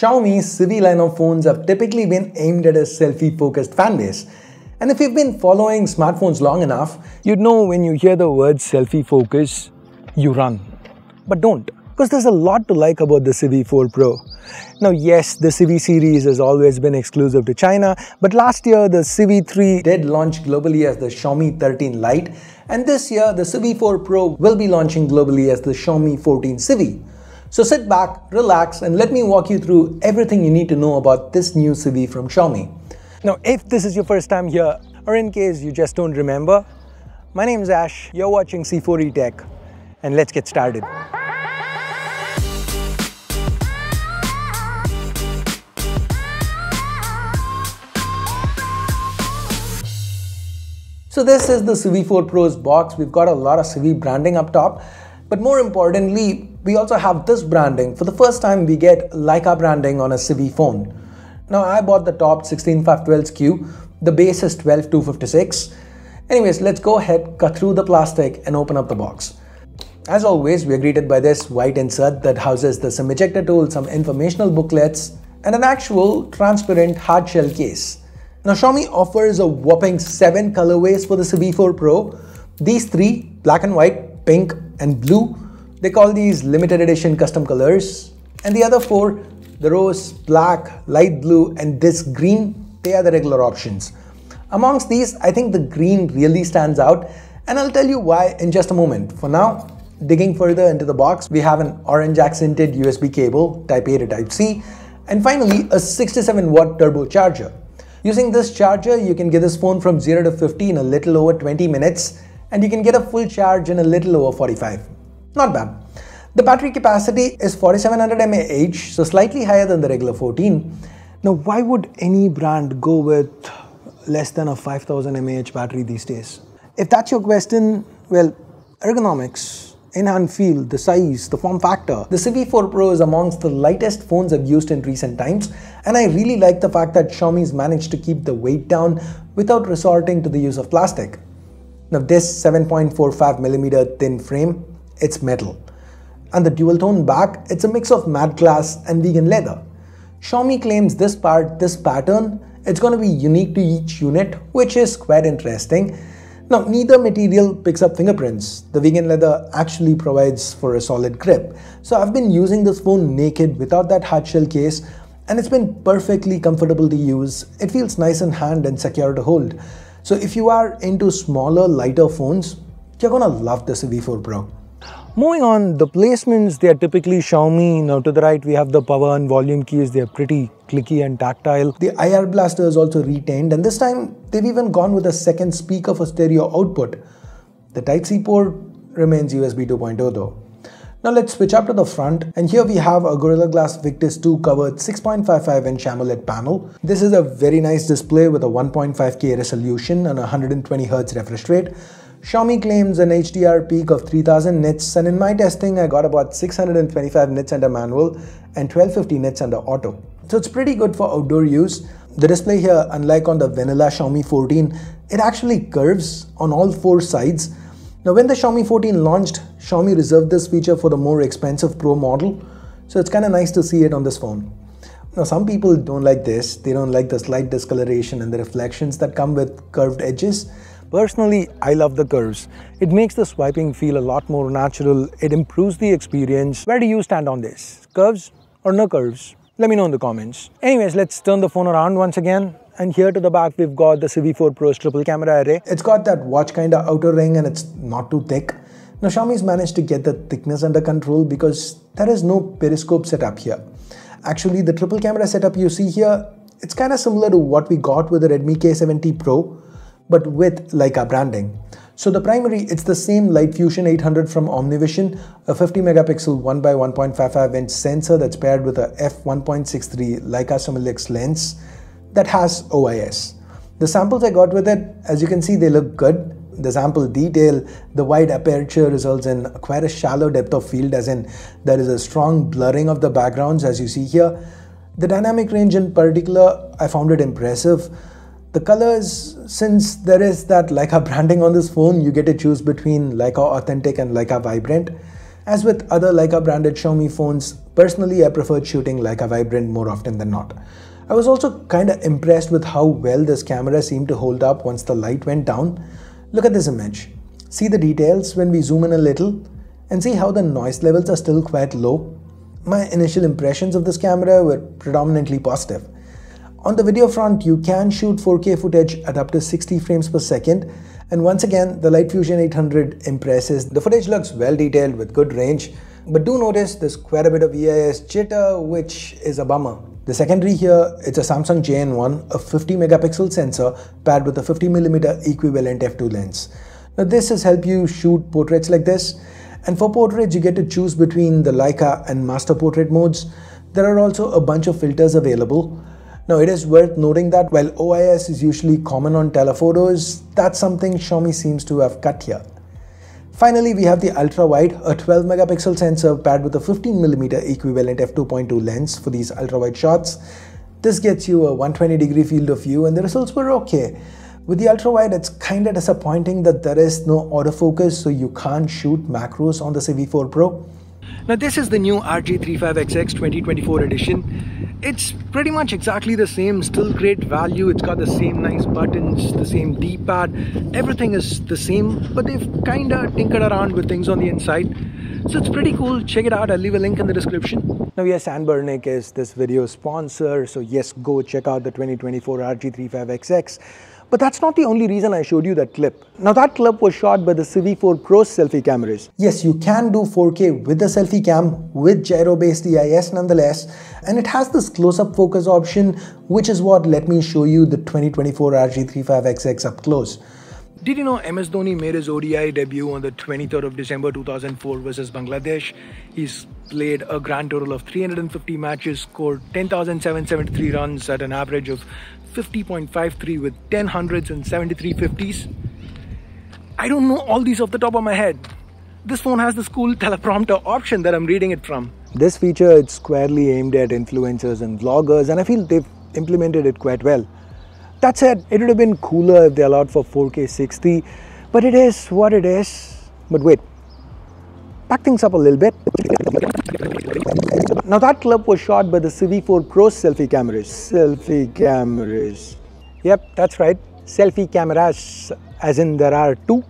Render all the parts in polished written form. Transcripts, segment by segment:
Xiaomi's Civi line of phones have typically been aimed at a selfie-focused fanbase. And if you've been following smartphones long enough, you'd know when you hear the word selfie focus, you run. But don't, because there's a lot to like about the Civi 4 Pro. Now yes, the Civi series has always been exclusive to China, but last year the Civi 3 did launch globally as the Xiaomi 13 Lite, and this year the Civi 4 Pro will be launching globally as the Xiaomi 14 Civi. So sit back, relax, and let me walk you through everything you need to know about this new Civi from Xiaomi. Now, if this is your first time here, or in case you just don't remember, my name is Ash, you're watching C4E Tech, and let's get started. So this is the Civi 4 Pro's box. We've got a lot of Civi branding up top, but more importantly, we also have this branding. For the first time, we get Leica branding on a Civi phone. Now, I bought the top 16512 SKU. The base is 12256. Anyways, let's go ahead, cut through the plastic and open up the box. As always, we are greeted by this white insert that houses the SIM ejector tool, some informational booklets, and an actual transparent hard shell case. Now, Xiaomi offers a whopping 7 colorways for the Civi 4 Pro. These 3, black and white, pink and blue, they call these limited edition custom colors. And the other 4, the rose, black, light blue and this green, they are the regular options. Amongst these, I think the green really stands out, and I'll tell you why in just a moment. For now, digging further into the box, we have an orange accented USB cable, Type A to Type C, and finally a 67-watt turbo charger. Using this charger, you can get this phone from 0 to 50 in a little over 20 minutes, and you can get a full charge in a little over 45. Not bad. The battery capacity is 4700 mAh, so slightly higher than the regular 14. Now, why would any brand go with less than a 5000 mAh battery these days? If that's your question, well, ergonomics, in-hand feel, the size, the form factor. The Civi 4 Pro is amongst the lightest phones I've used in recent times, and I really like the fact that Xiaomi's managed to keep the weight down without resorting to the use of plastic. Now, this 7.45mm thin frame, it's metal. And the dual tone back, it's a mix of matte glass and vegan leather. Xiaomi claims this pattern, it's going to be unique to each unit, which is quite interesting. Now, neither material picks up fingerprints. The vegan leather actually provides for a solid grip. So I've been using this phone naked without that hard shell case, and it's been perfectly comfortable to use. It feels nice in hand and secure to hold. So if you are into smaller, lighter phones, you're gonna love the Civi 4 Pro. Moving on, the placements, they are typically Xiaomi. Now to the right, we have the power and volume keys. They are pretty clicky and tactile. The IR blaster is also retained, and this time they've even gone with a second speaker for stereo output. The Type-C port remains USB 2.0 though. Now let's switch up to the front, and here we have a Gorilla Glass Victus 2 covered 6.55-inch AMOLED panel. This is a very nice display with a 1.5K resolution and a 120Hz refresh rate. Xiaomi claims an HDR peak of 3000 nits, and in my testing I got about 625 nits under manual and 1250 nits under auto. So it's pretty good for outdoor use. The display here, unlike on the vanilla Xiaomi 14, it actually curves on all 4 sides. Now when the Xiaomi 14 launched, Xiaomi reserved this feature for the more expensive Pro model, so it's kind of nice to see it on this phone. Now some people don't like this, they don't like the slight discoloration and the reflections that come with curved edges. Personally, I love the curves. It makes the swiping feel a lot more natural. It improves the experience. Where do you stand on this? Curves or no curves? Let me know in the comments. Anyways, let's turn the phone around once again. And here to the back, we've got the Civi 4 Pro's triple camera array. It's got that watch kind of outer ring and it's not too thick. Now Xiaomi's managed to get the thickness under control because there is no periscope setup here. Actually, the triple camera setup you see here, it's kind of similar to what we got with the Redmi K70 Pro, but with Leica branding. So the primary, it's the same Light Fusion 800 from OmniVision, a 50 megapixel 1x1.55-inch sensor that's paired with a f1.63 Leica Simulix lens that has OIS. The samples I got with it, as you can see, they look good. The sample detail, the wide aperture results in quite a shallow depth of field, as in there is a strong blurring of the backgrounds as you see here. The dynamic range in particular, I found it impressive. The colors, since there is that Leica branding on this phone, you get to choose between Leica Authentic and Leica Vibrant. As with other Leica branded Xiaomi phones, personally I preferred shooting Leica Vibrant more often than not. I was also kinda impressed with how well this camera seemed to hold up once the light went down. Look at this image. See the details when we zoom in a little? And see how the noise levels are still quite low? My initial impressions of this camera were predominantly positive. On the video front, you can shoot 4K footage at up to 60 frames per second, and once again, the Light Fusion 800 impresses. The footage looks well detailed with good range, but do notice there's quite a bit of EIS jitter, which is a bummer. The secondary here, it's a Samsung JN1, a 50 megapixel sensor paired with a 50mm equivalent f2 lens. Now this has helped you shoot portraits like this, and for portraits you get to choose between the Leica and Master Portrait modes. There are also a bunch of filters available. Now it is worth noting that while OIS is usually common on telephotos, that's something Xiaomi seems to have cut here. Finally, we have the ultra wide, a 12 megapixel sensor paired with a 15mm equivalent f2.2 lens for these ultra wide shots. This gets you a 120-degree field of view and the results were okay. With the ultra wide, it's kinda disappointing that there is no autofocus, so you can't shoot macros on the Civi 4 Pro. Now this is the new RG35XX 2024 edition. It's pretty much exactly the same, still great value. It's got the same nice buttons, the same D-pad. Everything is the same, but they've kinda tinkered around with things on the inside. So it's pretty cool. Check it out. I'll leave a link in the description. Now yes, Anbernic is this video's sponsor, so yes, go check out the 2024 RG35XX. But that's not the only reason I showed you that clip. Now that clip was shot by the Civi 4 Pro's selfie cameras. Yes, you can do 4K with the selfie cam with gyro-based EIS nonetheless, and it has this close-up focus option, which is what let me show you the 2024 RG35XX up close. Did you know MS Dhoni made his ODI debut on the 23rd of December 2004 versus Bangladesh? He's played a grand total of 350 matches, scored 10,773 runs at an average of 50.53 with 10 hundreds and 73 50s. I don't know all these off the top of my head. This phone has this cool teleprompter option that I'm reading it from. This feature is squarely aimed at influencers and vloggers, and I feel they've implemented it quite well. That said, it would have been cooler if they allowed for 4K 60, but it is what it is. But wait, back things up a little bit. Now that clip was shot by the Civi 4 Pro's selfie cameras. Selfie cameras. Yep, that's right. Selfie cameras, as in there are two.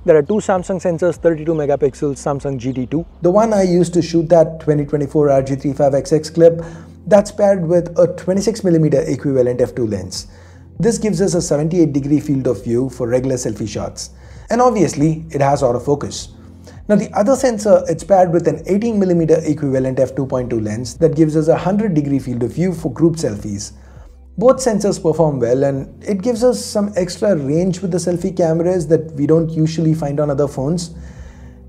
There are two Samsung sensors, 32 megapixels, Samsung GT2. The one I used to shoot that 2024 RG35XX clip, that's paired with a 26mm equivalent f2 lens. This gives us a 78-degree field of view for regular selfie shots. And obviously, it has autofocus. Now the other sensor, it's paired with an 18mm equivalent f2.2 lens that gives us a 100-degree field of view for group selfies. Both sensors perform well, and it gives us some extra range with the selfie cameras that we don't usually find on other phones.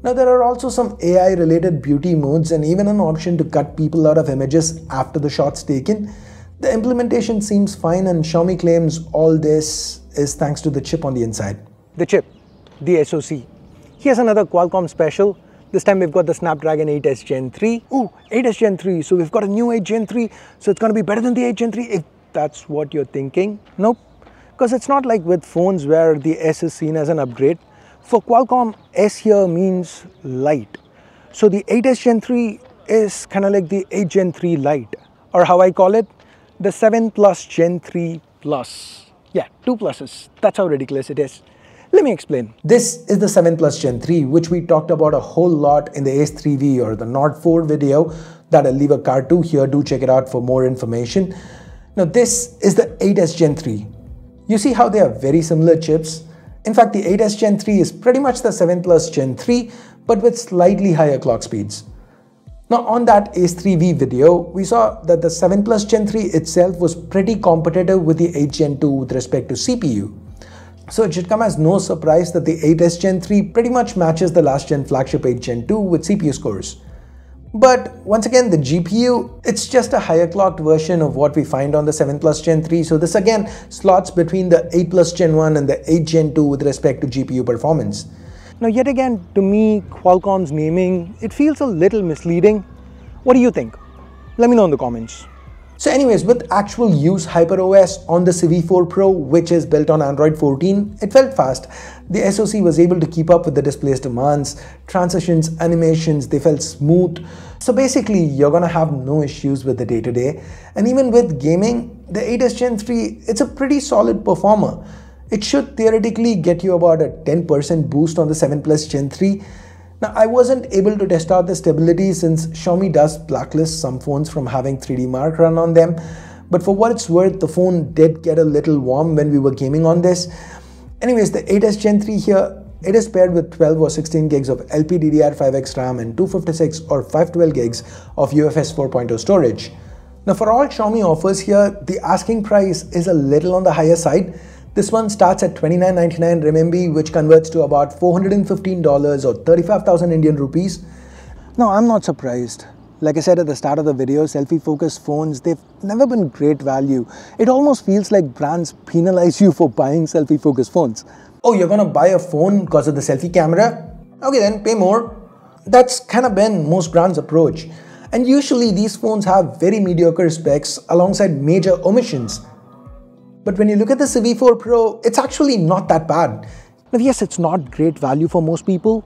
Now there are also some AI related beauty modes and even an option to cut people out of images after the shot's taken. The implementation seems fine, and Xiaomi claims all this is thanks to the chip on the inside. The chip, the SoC. Here's another Qualcomm special. This time we've got the Snapdragon 8S Gen 3. Ooh, 8S Gen 3. So we've got a new 8 Gen 3. So it's going to be better than the 8 Gen 3 if that's what you're thinking. Nope. Because it's not like with phones where the S is seen as an upgrade. For Qualcomm, S here means light. So the 8S Gen 3 is kind of like the 8 Gen 3 Lite. Or how I call it, the 7 Plus Gen 3 Plus. Yeah, 2 pluses. That's how ridiculous it is. Let me explain. This is the 7 Plus Gen 3, which we talked about a whole lot in the Ace 3V or the Nord 4 video that I'll leave a card to here. Do check it out for more information. Now this is the 8S Gen 3. You see how they are very similar chips? In fact, the 8S Gen 3 is pretty much the 7 Plus Gen 3, but with slightly higher clock speeds. Now on that Ace 3V video, we saw that the 7 Plus Gen 3 itself was pretty competitive with the 8 Gen 2 with respect to CPU. So it should come as no surprise that the 8S Gen 3 pretty much matches the last gen flagship 8 Gen 2 with CPU scores. But once again, the GPU, it's just a higher clocked version of what we find on the 7 Plus Gen 3. So this again slots between the 8 Plus Gen 1 and the 8 Gen 2 with respect to GPU performance. Now yet again, to me, Qualcomm's naming, it feels a little misleading. What do you think? Let me know in the comments. So anyways, with actual use HyperOS on the Civi 4 Pro, which is built on Android 14, it felt fast. The SoC was able to keep up with the display's demands, transitions, animations, they felt smooth. So basically, you're gonna have no issues with the day-to-day. And even with gaming, the 8S Gen 3, it's a pretty solid performer. It should theoretically get you about a 10% boost on the 7 Plus Gen 3. Now, I wasn't able to test out the stability since Xiaomi does blacklist some phones from having 3D Mark run on them. But for what it's worth, the phone did get a little warm when we were gaming on this. Anyways, the 8S Gen 3 here, it is paired with 12 or 16 gigs of LPDDR5X RAM and 256 or 512 gigs of UFS 4.0 storage. Now, for all Xiaomi offers here, the asking price is a little on the higher side. This one starts at 29.99 RMB, which converts to about $415 or 35,000 Indian rupees. Now, I'm not surprised. Like I said at the start of the video, selfie-focused phones, they've never been great value. It almost feels like brands penalize you for buying selfie-focused phones. Oh, you're gonna buy a phone because of the selfie camera? Okay then, pay more. That's kind of been most brands' approach. And usually these phones have very mediocre specs alongside major omissions. But when you look at the Civi 4 Pro, it's actually not that bad. Now yes, it's not great value for most people,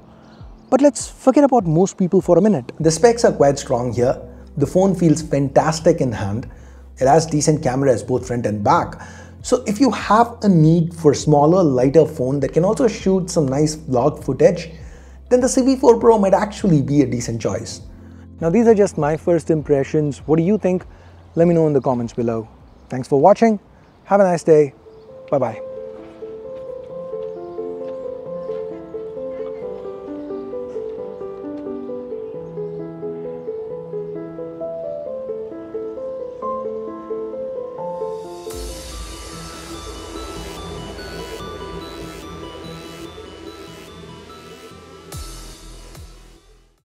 but let's forget about most people for a minute. The specs are quite strong here. The phone feels fantastic in hand. It has decent cameras both front and back. So if you have a need for a smaller, lighter phone that can also shoot some nice vlog footage, then the Civi 4 Pro might actually be a decent choice. Now these are just my first impressions. What do you think? Let me know in the comments below. Thanks for watching. Have a nice day. Bye-bye.